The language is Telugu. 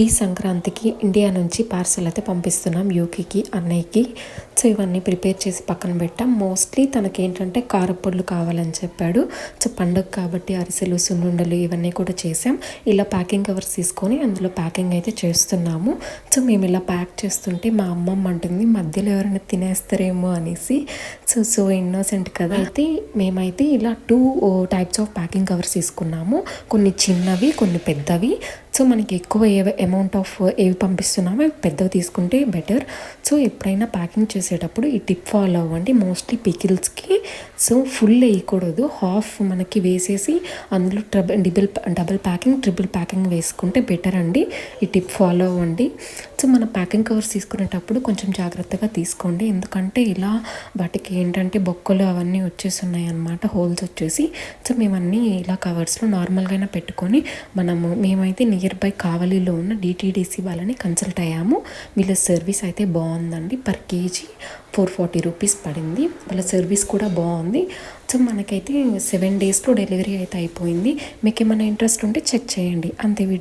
ఈ సంక్రాంతికి ఇండియా నుంచి పార్సల్ అయితే పంపిస్తున్నాం యూకేకి అన్నయ్యకి. సో ఇవన్నీ ప్రిపేర్ చేసి పక్కన పెట్టాం. మోస్ట్లీ తనకేంటంటే కారపొడులు కావాలని చెప్పాడు. సో పండుగ కాబట్టి అరిసెలు, సున్నుండలు ఇవన్నీ కూడా చేసాం. ఇలా ప్యాకింగ్ కవర్స్ తీసుకొని అందులో ప్యాకింగ్ అయితే చేస్తున్నాము. సో మేము ఇలా ప్యాక్ చేస్తుంటే మా అమ్మమ్మ అంటుంది మధ్యలో ఎవరైనా తినేస్తారేమో అనేసి. సో ఇన్నోసెంట్ కదా. అయితే మేమైతే ఇలా 2 టైప్స్ ఆఫ్ ప్యాకింగ్ కవర్స్ తీసుకున్నాము. కొన్ని చిన్నవి, కొన్ని పెద్దవి. సో మనకి ఎక్కువ అమౌంట్ ఆఫ్ ఏవి పంపిస్తున్నామో పెద్దవి తీసుకుంటే బెటర్. సో ఎప్పుడైనా ప్యాకింగ్ చేసేటప్పుడు ఈ టిప్ ఫాలో అవ్వండి. మోస్ట్లీ పికిల్స్కి సో ఫుల్ వేయకూడదు, హాఫ్ మనకి వేసేసి అందులో డబుల్ ప్యాకింగ్, ట్రిపుల్ ప్యాకింగ్ వేసుకుంటే బెటర్ అండి. ఈ టిప్ ఫాలో అవ్వండి. సో మన ప్యాకింగ్ కవర్స్ తీసుకునేటప్పుడు కొంచెం జాగ్రత్తగా తీసుకోండి. ఎందుకంటే ఇలా వాటికి ఏంటంటే బొక్కలు అవన్నీ వచ్చేస్తున్నాయి అన్నమాట, హోల్స్ వచ్చేసి. సో మేమన్నీ ఇలా కవర్స్లో నార్మల్గానే పెట్టుకొని మేమైతే నియర్ బై కావలిలో ఉన్న DTDC వాళ్ళని కన్సల్ట్ అయ్యాము. వీళ్ళ సర్వీస్ అయితే బాగుందండి. పర్ కేజీ 440 రూపీస్ పడింది. వాళ్ళ సర్వీస్ కూడా బాగుంది. సో మనకైతే 7 డేస్లో డెలివరీ అయితే అయిపోయింది. మీకు ఏమైనా ఇంట్రెస్ట్ ఉంటే చెక్ చేయండి. అంతే. వీడియో